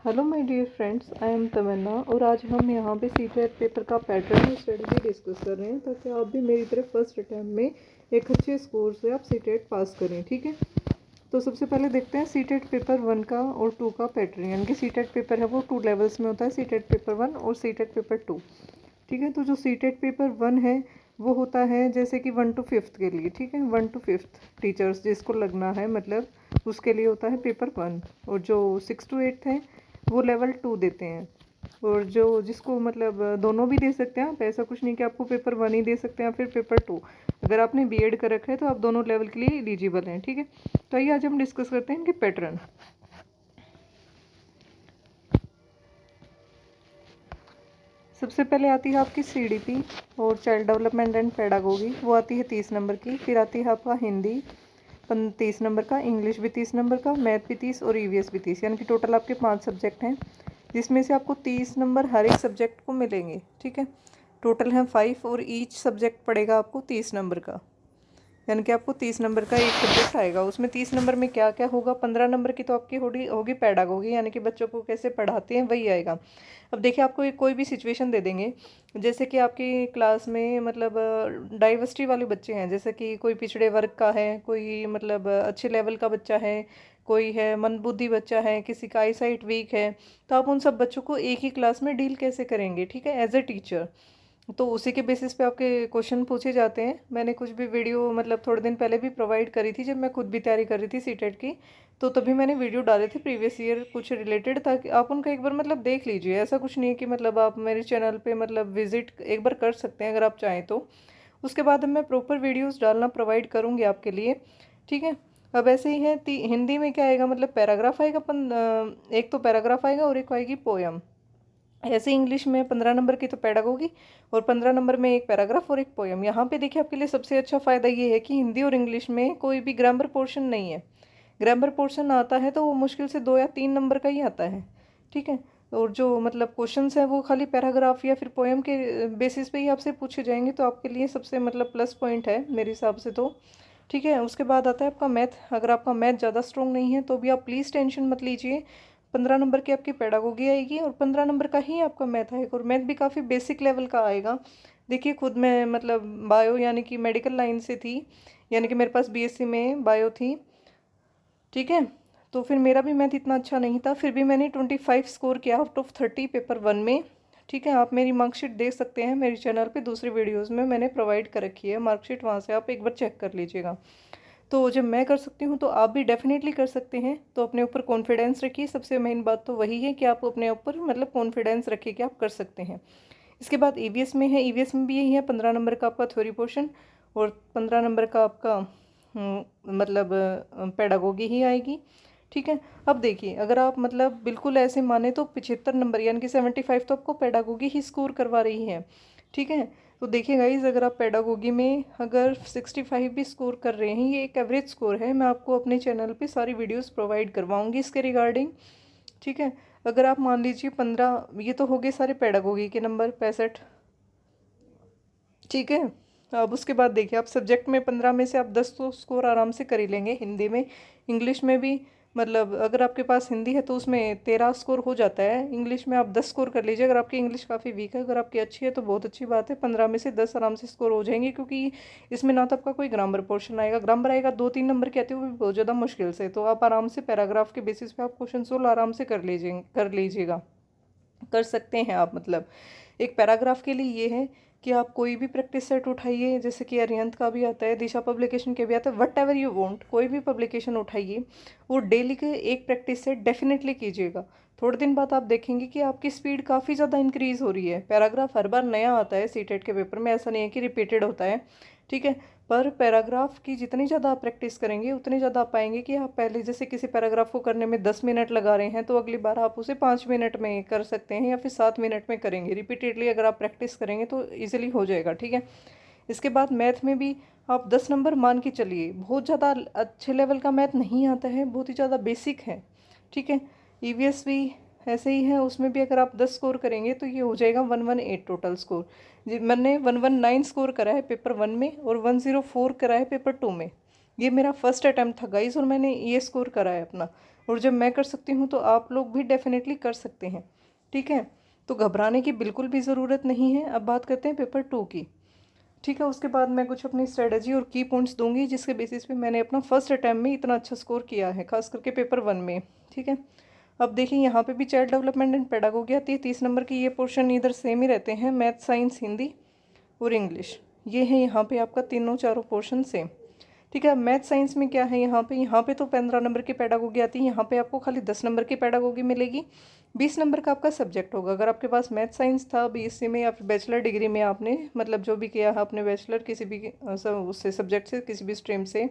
Hello my dear friends, I am Tamanna और आज हम यहाँ पे सीटेट पेपर का पैटर्न और स्ट्रेटजी डिस्कस कर रहे हैं ताकि आप भी मेरी तरह फर्स्ट अटैम्प्ट में एक अच्छे स्कोर से आप सीटेट पास करें। ठीक है, तो सबसे पहले देखते हैं सीटेट पेपर 1 का और 2 का पैटर्न। यानी कि सीटेट पेपर है वो 2 लेवल्स में होता है, सीटेट पेपर 1 और सीटेट पेपर 2। ठीक है, तो जो सीटेट पेपर 1 है वो होता है जैसे कि 1 to 5th के लिए। ठीक है, 1 to 5th टीचर्स जिसको लगना है मतलब उसके लिए होता है पेपर 1। और जो 6 to 8th है वो लेवल 2 देते हैं। और जो जिसको मतलब दोनों भी दे सकते हैं आप, ऐसा कुछ नहीं कि आपको पेपर 1 ही दे सकते हैं या फिर पेपर 2। अगर आपने बीएड कर रखा है तो आप दोनों लेवल के लिए एलिजिबल हैं। ठीक है, तो आइए आज हम डिस्कस करते हैं इनके पैटर्न। सबसे पहले आती है आपकी सीडीपी और चाइल्ड डेवलपमेंट एंड पेडागोगी, वो आती है 30 नंबर की। फिर आती है आपका हिंदी 30 नंबर का, इंग्लिश भी 30 नंबर का, मैथ भी 30 और ईवीएस भी 30। यानी कि टोटल आपके 5 सब्जेक्ट हैं जिसमें से आपको 30 नंबर हर एक सब्जेक्ट को मिलेंगे। ठीक है, टोटल है 5 और ईच सब्जेक्ट पड़ेगा आपको 30 नंबर का। यानी कि आपको 30 नंबर का एक सब्जेक्ट आएगा। उसमें 30 नंबर में क्या क्या होगा, 15 नंबर की तो आपकी होगी पेडागोगी, यानी कि बच्चों को कैसे पढ़ाते हैं वही आएगा। अब देखिए, आपको कोई भी सिचुएशन दे देंगे, जैसे कि आपकी क्लास में मतलब डाइवर्सिटी वाले बच्चे हैं, जैसे कि कोई पिछड़े वर्ग का है, कोई मतलब अच्छे लेवल का बच्चा है, कोई है मंदबुद्धि बच्चा है, किसी का आई साइट वीक है, तो आप उन सब बच्चों को एक ही क्लास में डील कैसे करेंगे। ठीक है, एज ए टीचर। तो उसी के बेसिस पे आपके क्वेश्चन पूछे जाते हैं। मैंने कुछ भी वीडियो मतलब थोड़े दिन पहले भी प्रोवाइड करी थी जब मैं खुद भी तैयारी कर रही थी सीटेट की, तो तभी मैंने वीडियो डाले थे प्रीवियस ईयर कुछ रिलेटेड, ताकि आप उनका एक बार मतलब देख लीजिए। ऐसा कुछ नहीं है कि मतलब आप मेरे चैनल पे मतलब विजिट एक बार कर सकते हैं अगर आप चाहें तो। उसके बाद मैं प्रॉपर वीडियोज़ डालना प्रोवाइड करूँगी आपके लिए। ठीक है, अब ऐसे ही है हिंदी में क्या आएगा, मतलब पैराग्राफ आएगा एक तो पैराग्राफ आएगा और एक आएगी पोयम। ऐसे इंग्लिश में 15 नंबर की तो पेडागोगी और 15 नंबर में एक पैराग्राफ और एक पोयम। यहाँ पे देखिए, आपके लिए सबसे अच्छा फ़ायदा ये है कि हिंदी और इंग्लिश में कोई भी ग्रामर पोर्शन नहीं है। ग्रामर पोर्शन आता है तो वो मुश्किल से 2 या 3 नंबर का ही आता है। ठीक है, और जो मतलब क्वेश्चंस हैं वो खाली पैराग्राफ या फिर पोयम के बेसिस पे ही आपसे पूछे जाएंगे, तो आपके लिए सबसे मतलब प्लस पॉइंट है मेरे हिसाब से तो। ठीक है, उसके बाद आता है आपका मैथ। अगर आपका मैथ ज़्यादा स्ट्रॉन्ग नहीं है तो भी आप प्लीज़ टेंशन मत लीजिए। 15 नंबर की आपकी पेडागोगी आएगी और 15 नंबर का ही आपका मैथ आएगा, और मैथ भी काफ़ी बेसिक लेवल का आएगा। देखिए, खुद मैं मतलब बायो यानी कि मेडिकल लाइन से थी, यानी कि मेरे पास बीएससी में बायो थी। ठीक है, तो फिर मेरा भी मैथ इतना अच्छा नहीं था, फिर भी मैंने 25 स्कोर किया आउट ऑफ 30 पेपर 1 में। ठीक है, आप मेरी मार्कशीट देख सकते हैं मेरे चैनल पे, दूसरी वीडियोस में मैंने प्रोवाइड कर रखी है मार्कशीट, वहाँ से आप एक बार चेक कर लीजिएगा। तो जब मैं कर सकती हूँ तो आप भी डेफिनेटली कर सकते हैं। तो अपने ऊपर कॉन्फिडेंस रखिए, सबसे मेन बात तो वही है कि आप अपने ऊपर मतलब कॉन्फिडेंस रखिए कि आप कर सकते हैं। इसके बाद ईवीएस में है, ईवीएस में भी यही है, 15 नंबर का आपका थ्योरी पोर्शन और 15 नंबर का आपका मतलब पेडागोगी ही आएगी। ठीक है, अब देखिए, अगर आप मतलब बिल्कुल ऐसे माने तो 75 नंबर यानी कि 75 तो आपको पेडागोगी ही स्कोर करवा रही है। ठीक है, तो देखिए गाइज, अगर आप पेडागोगी में अगर 65 भी स्कोर कर रहे हैं, ये एक एवरेज स्कोर है। मैं आपको अपने चैनल पे सारी वीडियोस प्रोवाइड करवाऊंगी इसके रिगार्डिंग। ठीक है, अगर आप मान लीजिए 15, ये तो हो गए सारे पेडागोगी के नंबर 65। ठीक है, अब उसके बाद देखिए, आप सब्जेक्ट में 15 में से आप 10 तो स्कोर आराम से कर ही लेंगे। हिंदी में, इंग्लिश में भी मतलब अगर आपके पास हिंदी है तो उसमें 13 स्कोर हो जाता है, इंग्लिश में आप 10 स्कोर कर लीजिए। अगर आपकी इंग्लिश काफ़ी वीक है, अगर आपकी अच्छी है तो बहुत अच्छी बात है, 15 में से 10 आराम से स्कोर हो जाएंगे, क्योंकि इसमें ना तो आपका कोई ग्रामर पोर्शन आएगा, ग्रामर आएगा 2-3 नंबर की आती है, वो भी बहुत ज़्यादा मुश्किल से। तो आप आराम से पैराग्राफ के बेसिस पे आप क्वेश्चन सोल्व आराम से कर लीजिएगा, कर सकते हैं आप। मतलब एक पैराग्राफ के लिए ये है कि आप कोई भी प्रैक्टिस सेट उठाइए, जैसे कि अरिहंत का भी आता है, दिशा पब्लिकेशन के भी आता है, वट एवर यू वांट, कोई भी पब्लिकेशन उठाइए, वो डेली के एक प्रैक्टिस सेट डेफिनेटली कीजिएगा। थोड़े दिन बाद आप देखेंगे कि आपकी स्पीड काफ़ी ज़्यादा इंक्रीज़ हो रही है। पैराग्राफ हर बार नया आता है सीटेट के पेपर में, ऐसा नहीं है कि रिपीटेड होता है। ठीक है, पर पैराग्राफ की जितनी ज़्यादा आप प्रैक्टिस करेंगे उतनी ज़्यादा आप पाएंगे कि आप पहले जैसे किसी पैराग्राफ को करने में 10 मिनट लगा रहे हैं, तो अगली बार आप उसे 5 मिनट में कर सकते हैं या फिर 7 मिनट में करेंगे। रिपीटेडली अगर आप प्रैक्टिस करेंगे तो ईजिली हो जाएगा। ठीक है, इसके बाद मैथ में भी आप 10 नंबर मान के चलिए, बहुत ज़्यादा अच्छे लेवल का मैथ नहीं आता है, बहुत ही ज़्यादा बेसिक है। ठीक है, ईवीएस भी ऐसे ही है, उसमें भी अगर आप 10 स्कोर करेंगे तो ये हो जाएगा 118 टोटल स्कोर। जी, मैंने 119 स्कोर करा है पेपर 1 में और 104 करा है पेपर 2 में। ये मेरा फर्स्ट अटैम्प्ट था गाइस और मैंने ये स्कोर करा है अपना। और जब मैं कर सकती हूँ तो आप लोग भी डेफिनेटली कर सकते हैं। ठीक है, तो घबराने की बिल्कुल भी ज़रूरत नहीं है। अब बात करते हैं पेपर 2 की। ठीक है, उसके बाद मैं कुछ अपनी स्ट्रेटजी और की पॉइंट्स दूंगी जिसके बेसिस पे मैंने अपना फर्स्ट अटैम्प्ट में इतना अच्छा स्कोर किया है, खास करके पेपर 1 में। ठीक है, अब देखिए यहाँ पे भी चाइल्ड डेवलपमेंट एंड पेडागोगी आती है 30 नंबर की। ये पोर्शन इधर सेम ही रहते हैं, मैथ, साइंस, हिंदी और इंग्लिश। ये है यहाँ पे आपका तीनों चारों पोर्शन सेम। ठीक है, मैथ साइंस में क्या है, यहाँ पे तो 15 नंबर की पेडागोगी आती है। यहाँ पे आपको खाली 10 नंबर की पेडागोगी मिलेगी। 20 नंबर का आपका सब्जेक्ट होगा। अगर आपके पास मैथ साइंस था बीएससी में या फिर बैचलर डिग्री में, आपने मतलब जो भी किया है आपने बैचलर किसी भी उससे सब्जेक्ट से, किसी भी स्ट्रीम से,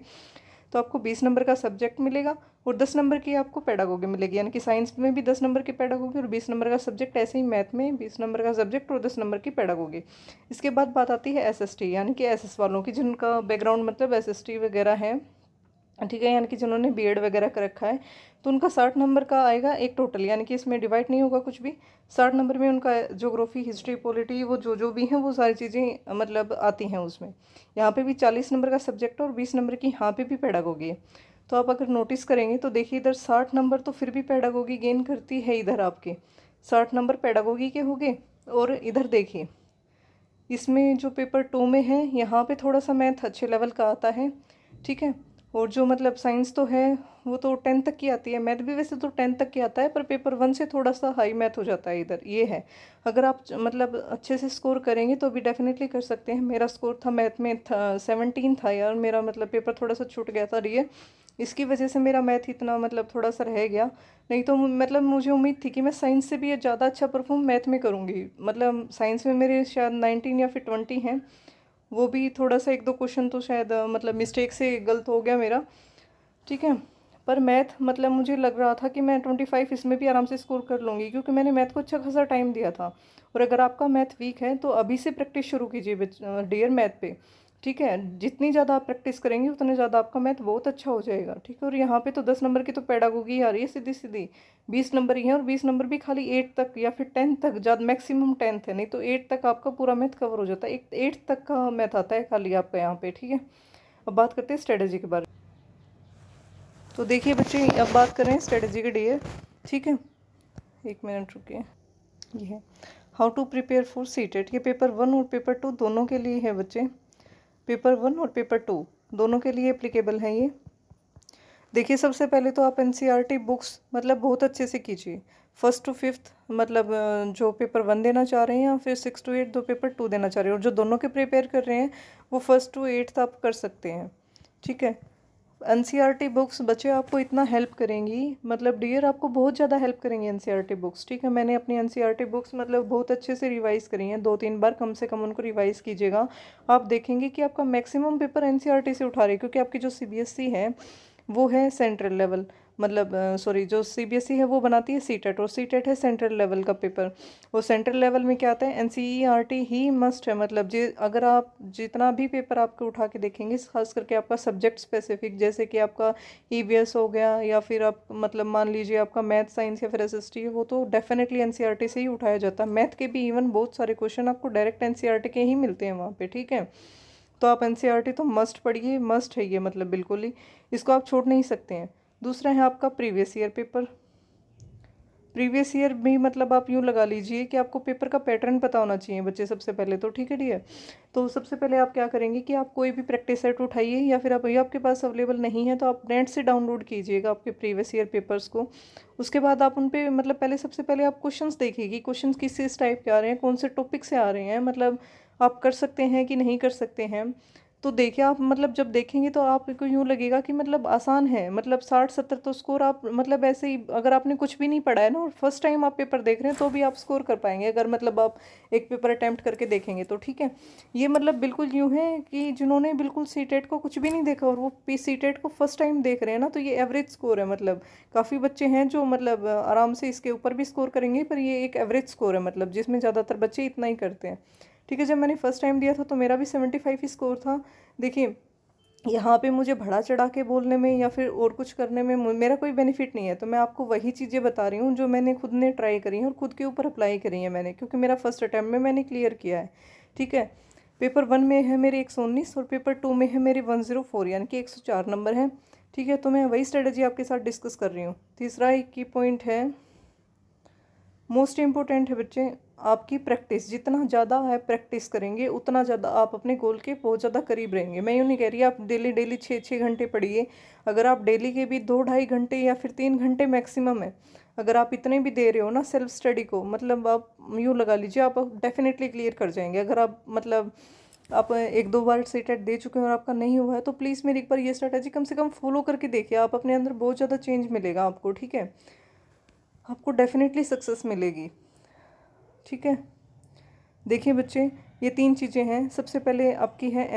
तो आपको 20 नंबर का सब्जेक्ट मिलेगा और 10 नंबर की आपको पेडागोगी मिलेगी। यानी कि साइंस में भी 10 नंबर की पेडागोगी और 20 नंबर का सब्जेक्ट, ऐसे ही मैथ में 20 नंबर का सब्जेक्ट और 10 नंबर की पेडागोगी। इसके बाद बात आती है एसएसटी, यानी कि एसएस वालों की, जिनका बैकग्राउंड मतलब एसएसटी वगैरह है। ठीक है, यानी कि जिन्होंने बीएड वगैरह कर रखा है, तो उनका 60 नंबर का आएगा एक टोटल, यानी कि इसमें डिवाइड नहीं होगा कुछ भी। 60 नंबर में उनका ज्योग्राफी, हिस्ट्री, पॉलिटी, वो जो जो भी हैं वो सारी चीज़ें मतलब आती हैं उसमें। यहाँ पे भी 40 नंबर का सब्जेक्ट और 20 नंबर की यहाँ पे भी पेडागोगी है। तो आप अगर नोटिस करेंगे तो देखिए इधर 60 नंबर तो फिर भी पेडागोगी गेन करती है। इधर आपके 60 नंबर पेडागोगी के हो गए। और इधर देखिए इसमें जो पेपर 2 में है, यहाँ पे थोड़ा सा मैथ अच्छे लेवल का आता है। ठीक है, और जो मतलब साइंस तो है वो तो 10 तक की आती है। मैथ भी वैसे तो 10 तक की आता है, पर पेपर 1 से थोड़ा सा हाई मैथ हो जाता है इधर, ये है। अगर आप मतलब अच्छे से स्कोर करेंगे तो भी डेफिनेटली कर सकते हैं। मेरा स्कोर था मैथ में 17 था यार मेरा, मतलब पेपर थोड़ा सा छूट गया था ये, इसकी वजह से मेरा मैथ इतना मतलब थोड़ा सा रह गया। नहीं तो मतलब मुझे उम्मीद थी कि मैं साइंस से भी ज़्यादा अच्छा परफॉर्म मैथ में करूँगी। मतलब साइंस में मेरे शायद 19 या फिर 20 हैं, वो भी थोड़ा सा एक दो क्वेश्चन तो शायद मतलब मिस्टेक से गलत हो गया मेरा। ठीक है, पर मैथ मतलब मुझे लग रहा था कि मैं 25 इसमें भी आराम से स्कोर कर लूँगी, क्योंकि मैंने मैथ को अच्छा खासा टाइम दिया था। और अगर आपका मैथ वीक है तो अभी से प्रैक्टिस शुरू कीजिए डियर मैथ पे। ठीक है, जितनी ज़्यादा आप प्रैक्टिस करेंगे उतने ज़्यादा आपका मैथ बहुत अच्छा हो जाएगा। ठीक है, और यहाँ पे तो 10 नंबर की तो पेडागोगी आ रही है सीधी सीधी, 20 नंबर ही है, और 20 नंबर भी खाली 8 तक या फिर 10 तक, ज़्यादा मैक्सिमम 10th है, नहीं तो 8 तक आपका पूरा मैथ कवर हो जाता है। 8 तक का मैथ आता है खाली आपका यहाँ पे। ठीक है, अब बात करते हैं स्ट्रेटजी के बारे में। तो देखिए बच्चे, अब बात कर रहे हैं स्ट्रेटजी के डियर। ठीक है, एक मिनट रुकिए। ये है how to prepare for CTET. ये पेपर 1 और पेपर 2 दोनों के लिए है बच्चे। पेपर 1 और पेपर 2 दोनों के लिए एप्लीकेबल है ये। देखिए सबसे पहले तो आप एनसीईआरटी बुक्स मतलब बहुत अच्छे से कीजिए। 1st to 5th मतलब जो पेपर 1 देना चाह रहे हैं, या फिर 6 to 8 दो पेपर 2 देना चाह रहे हैं, और जो दोनों के प्रिपेयर कर रहे हैं वो 1st to 8th आप कर सकते हैं। ठीक है, एनसीईआरटी बुक्स बच्चे आपको इतना हेल्प करेंगी, मतलब डियर आपको बहुत ज़्यादा हेल्प करेंगी एनसीईआरटी बुक्स। ठीक है, मैंने अपनी एनसीईआरटी बुक्स मतलब बहुत अच्छे से रिवाइज़ करी हैं, 2-3 बार कम से कम उनको रिवाइज़ कीजिएगा। आप देखेंगे कि आपका मैक्सिमम पेपर एनसीईआरटी से उठा रही है, क्योंकि आपकी जो सीबीएसई है वो है सेंट्रल लेवल, मतलब सॉरी जो सीबीएसई है वो बनाती है सीटेट, और सीटेट है सेंट्रल लेवल का पेपर। और सेंट्रल लेवल में क्या आता है, एनसीईआरटी ही मस्ट है। मतलब जी अगर आप जितना भी पेपर आपके उठा के देखेंगे, खास करके आपका सब्जेक्ट स्पेसिफिक, जैसे कि आपका ईवीएस हो गया, या फिर आप मतलब मान लीजिए आपका मैथ साइंस या फिर एसएसटी है, वो तो डेफिनेटली एनसीईआरटी से ही उठाया जाता है। मैथ के भी इवन बहुत सारे क्वेश्चन आपको डायरेक्ट एनसीईआरटी के ही मिलते हैं वहाँ पे। ठीक है, तो आप एनसीईआरटी तो मस्ट पढ़िए, मस्ट है ये, मतलब बिल्कुल ही इसको आप छोड़ नहीं सकते हैं। दूसरा है आपका previous year paper. Previous year भी मतलब आप यूँ लगा लीजिए कि आपको पेपर का पैटर्न पता होना चाहिए बच्चे सबसे पहले तो। ठीक है डियर, तो सबसे पहले आप क्या करेंगे कि आप कोई भी प्रैक्टिस सेट उठाइए, या फिर आप ये आपके पास अवेलेबल नहीं है तो आप नेट से डाउनलोड कीजिएगा आपके प्रीवियस ईयर पेपर्स को। उसके बाद आप उन पे मतलब पहले सबसे पहले आप क्वेश्चंस देखिए कि क्वेश्चंस किस टाइप के आ रहे हैं, कौन से टॉपिक से आ रहे हैं, मतलब आप कर सकते हैं कि नहीं कर सकते हैं। तो देखिए आप मतलब जब देखेंगे तो आपको यूँ लगेगा कि मतलब आसान है, मतलब 60-70 तो स्कोर आप मतलब ऐसे ही, अगर आपने कुछ भी नहीं पढ़ा है ना और फर्स्ट टाइम आप पेपर देख रहे हैं तो भी आप स्कोर कर पाएंगे, अगर मतलब आप एक पेपर अटैम्प्ट करके देखेंगे तो। ठीक है, ये मतलब बिल्कुल यूँ है कि जिन्होंने बिल्कुल सीटेट को कुछ भी नहीं देखा और वो सीटेट को फर्स्ट टाइम देख रहे हैं ना, तो ये एवरेज स्कोर है। मतलब काफ़ी बच्चे हैं जो मतलब आराम से इसके ऊपर भी स्कोर करेंगे, पर ये एक एवरेज स्कोर है, मतलब जिसमें ज़्यादातर बच्चे इतना ही करते हैं। ठीक है, जब मैंने फर्स्ट टाइम दिया था तो मेरा भी 75 ही स्कोर था। देखिए यहाँ पे मुझे बढ़ा चढ़ा के बोलने में या फिर और कुछ करने में मेरा कोई बेनिफिट नहीं है, तो मैं आपको वही चीज़ें बता रही हूँ जो मैंने खुद ने ट्राई करी हैं और खुद के ऊपर अप्लाई करी है मैंने, क्योंकि मेरा फर्स्ट अटैम्प्ट में मैंने क्लियर किया है। ठीक है, पेपर 1 में है मेरे 119 और पेपर 2 में है मेरे 104, यानी कि 104 नंबर है। ठीक है। तो मैं वही स्ट्रेटजी आपके साथ डिस्कस कर रही हूँ। तीसरा एक की पॉइंट है, मोस्ट इम्पोर्टेंट है बच्चे, आपकी प्रैक्टिस। जितना ज़्यादा आप प्रैक्टिस करेंगे उतना ज़्यादा आप अपने गोल के बहुत ज़्यादा करीब रहेंगे। मैं यूँ नहीं कह रही आप डेली डेली 6-6 घंटे पढ़िए। अगर आप डेली के भी 2-2.5 घंटे या फिर 3 घंटे मैक्सिमम है, अगर आप इतने भी दे रहे हो ना सेल्फ स्टडी को, मतलब आप यूँ लगा लीजिए आप डेफिनेटली क्लियर कर जाएंगे। अगर आप मतलब आप 1-2 बार सीटेट दे चुके हैं और आपका नहीं हुआ है, तो प्लीज़ मेरी एक बार ये स्ट्रैटेजी कम से कम फॉलो करके देखिए। आप अपने अंदर बहुत ज़्यादा चेंज मिलेगा आपको, ठीक है। आपको डेफिनेटली सक्सेस मिलेगी, ठीक है। देखिए बच्चे, ये 3 चीज़ें हैं। सबसे पहले आपकी है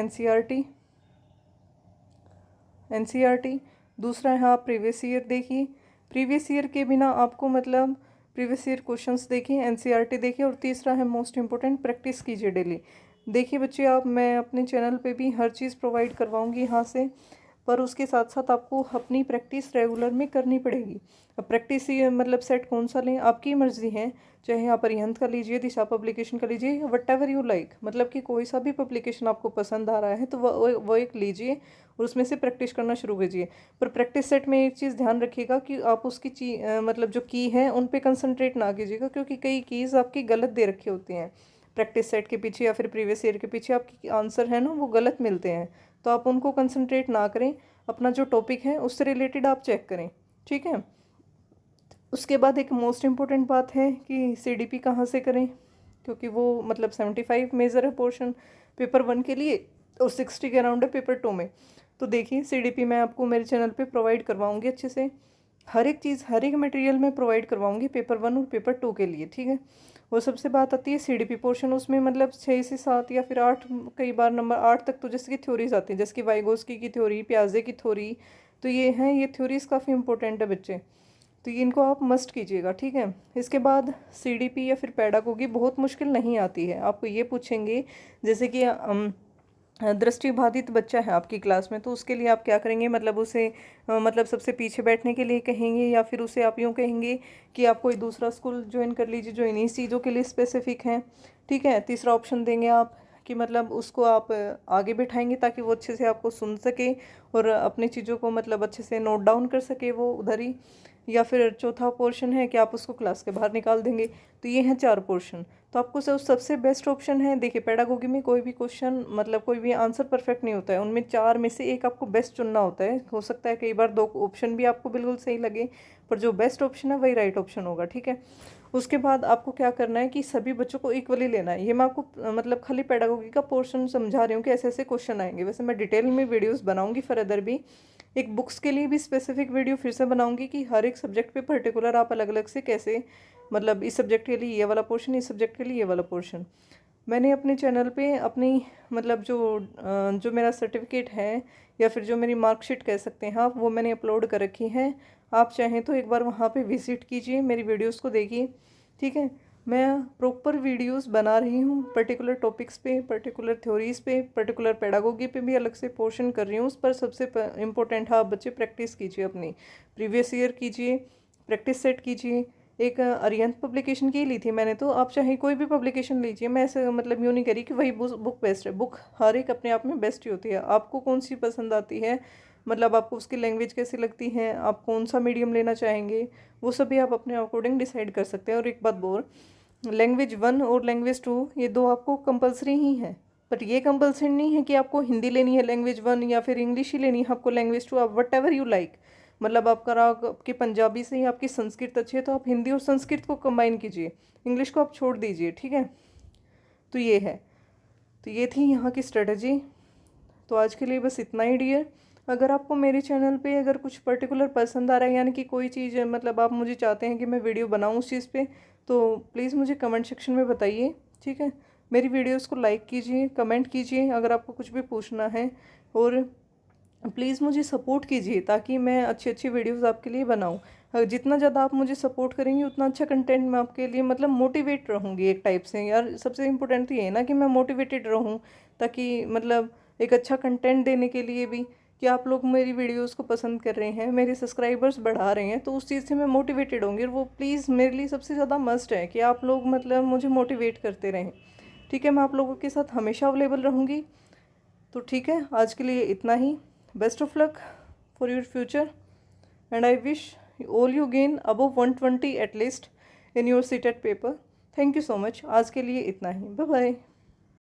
एनसीईआरटी। दूसरा है आप प्रीवियस ईयर देखिए, प्रीवियस ईयर के बिना आपको मतलब प्रीवियस ईयर क्वेश्चंस देखिए, एनसीईआरटी देखिए। और तीसरा है मोस्ट इम्पोर्टेंट, प्रैक्टिस कीजिए डेली। देखिए बच्चे, आप मैं अपने चैनल पे भी हर चीज़ प्रोवाइड करवाऊंगी यहाँ से, पर उसके साथ साथ आपको अपनी प्रैक्टिस रेगुलर में करनी पड़ेगी। अब प्रैक्टिस मतलब सेट कौन सा लें आपकी मर्ज़ी है, चाहे आप अरिहंत का लीजिए, दिशा पब्लिकेशन का लीजिए, वट एवर यू लाइक। मतलब कि कोई सा भी पब्लिकेशन आपको पसंद आ रहा है तो वो एक लीजिए और उसमें से प्रैक्टिस करना शुरू कीजिए। पर प्रैक्टिस सेट में एक चीज़ ध्यान रखिएगा कि आप उसकी मतलब जो की है उन पे कंसंट्रेट ना कीजिएगा, क्योंकि कई कीज़ आपकी गलत दे रखी होती हैं। प्रैक्टिस सेट के पीछे या फिर प्रीवियस ईयर के पीछे आपकी आंसर है ना वो गलत मिलते हैं, तो आप उनको कंसंट्रेट ना करें। अपना जो टॉपिक है उससे रिलेटेड आप चेक करें, ठीक है। उसके बाद एक मोस्ट इम्पोर्टेंट बात है कि सीडीपी कहाँ से करें, क्योंकि वो मतलब 75 मेजर है पोर्शन पेपर 1 के लिए और 60 के अराउंड है पेपर 2 में। तो देखिए सीडीपी मैं आपको मेरे चैनल पे प्रोवाइड करवाऊंगी अच्छे से, हर एक चीज़ हर एक मटेरियल में प्रोवाइड करवाऊंगी पेपर 1 और पेपर 2 के लिए, ठीक है। वो सबसे बात आती है सीडीपी पोर्शन, उसमें मतलब 6 से 7 या फिर 8, कई बार नंबर 8 तक तो जैसे कि थ्योरीज आती हैं, जैसे कि वाइगोस्की की थ्योरी, प्याजे की थ्योरी। तो ये हैं, ये थ्योरीज काफ़ी इंपॉर्टेंट है बच्चे, तो ये इनको आप मस्ट कीजिएगा, ठीक है। इसके बाद सीडीपी या फिर पेडागोगी बहुत मुश्किल नहीं आती है। आपको ये पूछेंगे जैसे कि दृष्टिबाधित बच्चा है आपकी क्लास में, तो उसके लिए आप क्या करेंगे, मतलब उसे मतलब सबसे पीछे बैठने के लिए कहेंगे, या फिर उसे आप यूँ कहेंगे कि आप कोई दूसरा स्कूल ज्वाइन कर लीजिए जो इन्हीं चीज़ों के लिए स्पेसिफिक है, ठीक है। तीसरा ऑप्शन देंगे आप कि मतलब उसको आप आगे बिठाएंगे ताकि वो अच्छे से आपको सुन सके और अपनी चीज़ों को मतलब अच्छे से नोट डाउन कर सके वो उधर ही। या फिर चौथा पोर्शन है कि आप उसको क्लास के बाहर निकाल देंगे। तो ये हैं 4 पोर्शन। तो आपको सबसे बेस्ट ऑप्शन है, देखिए पेडागोगी में कोई भी क्वेश्चन मतलब कोई भी आंसर परफेक्ट नहीं होता है, उनमें 4 में से एक आपको बेस्ट चुनना होता है। हो सकता है कई बार 2 ऑप्शन भी आपको बिल्कुल सही लगे, पर जो बेस्ट ऑप्शन है वही राइट ऑप्शन होगा, ठीक है। उसके बाद आपको क्या करना है कि सभी बच्चों को इक्वली लेना है। ये मैं आपको मतलब खाली पेडागोगी का पोर्शन समझा रही हूँ कि ऐसे ऐसे क्वेश्चन आएंगे। वैसे मैं डिटेल में वीडियोस बनाऊंगी फर्दर भी, एक बुक्स के लिए भी स्पेसिफिक वीडियो फिर से बनाऊंगी कि हर एक सब्जेक्ट पे पर्टिकुलर आप अलग अलग से कैसे, मतलब इस सब्जेक्ट के लिए ये वाला पोर्शन, इस सब्जेक्ट के लिए ये वाला पोर्शन। मैंने अपने चैनल पे अपनी मतलब जो मेरा सर्टिफिकेट है या फिर जो मेरी मार्कशीट कह सकते हैं आप, वो मैंने अपलोड कर रखी है। आप चाहें तो एक बार वहाँ पे विज़िट कीजिए, मेरी वीडियोस को देखिए, ठीक है। मैं प्रॉपर वीडियोस बना रही हूँ पर्टिकुलर टॉपिक्स पे, पर्टिकुलर थ्योरीज़ पे, पर्टिकुलर पेडागोगी पे भी अलग से पोर्शन कर रही हूँ। उस पर सबसे इम्पोर्टेंट है आप बच्चे प्रैक्टिस कीजिए, अपनी प्रीवियस ईयर कीजिए, प्रैक्टिस सेट कीजिए। एक अरिहंत पब्लिकेशन की ली थी मैंने, तो आप चाहे कोई भी पब्लिकेशन लीजिए। मैं ऐसे मतलब यूँ नहीं करी कि वही बुक बेस्ट है, बुक हर एक अपने आप में बेस्ट ही होती है। आपको कौन सी पसंद आती है, मतलब आपको उसकी लैंग्वेज कैसी लगती है, आप कौन सा मीडियम लेना चाहेंगे, वो सभी आप अपने अकॉर्डिंग डिसाइड कर सकते हैं। और एक बात बोल, लैंग्वेज 1 और लैंग्वेज 2 ये 2 आपको कंपलसरी ही है, बट ये कंपलसरी नहीं है कि आपको हिंदी लेनी है लैंग्वेज 1 या फिर इंग्लिश ही लेनी है आपको लैंग्वेज 2। आप वट एवर यू लाइक, मतलब आपका आपकी पंजाबी से ही आपकी संस्कृत अच्छी है तो आप हिंदी और संस्कृत को कंबाइन कीजिए, इंग्लिश को आप छोड़ दीजिए, ठीक है। तो ये है, तो ये थी यहाँ की स्ट्रेटजी। तो आज के लिए बस इतना ही डियर। अगर आपको मेरे चैनल पे अगर कुछ पर्टिकुलर पसंद आ रहा है, यानी कि कोई चीज़ मतलब आप मुझे चाहते हैं कि मैं वीडियो बनाऊँ उस चीज़ पे, तो प्लीज़ मुझे कमेंट सेक्शन में बताइए, ठीक है। मेरी वीडियोस को लाइक कीजिए, कमेंट कीजिए अगर आपको कुछ भी पूछना है, और प्लीज़ मुझे सपोर्ट कीजिए ताकि मैं अच्छी अच्छी वीडियोस आपके लिए बनाऊं। जितना ज़्यादा आप मुझे सपोर्ट करेंगे उतना अच्छा कंटेंट मैं आपके लिए मतलब मोटिवेट रहूँगी एक टाइप से। यार सबसे इम्पोर्टेंट तो ये है ना कि मैं मोटिवेटेड रहूँ, ताकि मतलब एक अच्छा कंटेंट देने के लिए भी कि आप लोग मेरी वीडियोस को पसंद कर रहे हैं, मेरे सब्सक्राइबर्स बढ़ा रहे हैं, तो उस चीज़ से मैं मोटिवेटेड होंगी। और वो प्लीज़ मेरे लिए सबसे ज़्यादा मस्ट है कि आप लोग मतलब मुझे मोटिवेट करते रहें, ठीक है। मैं आप लोगों के साथ हमेशा अवेलेबल रहूँगी। तो ठीक है, आज के लिए इतना ही। Best of luck. For your future and I wish all you gain above 120 at least in your CTET paper. Thank you so much. आज के लिए इतना ही। Bye bye.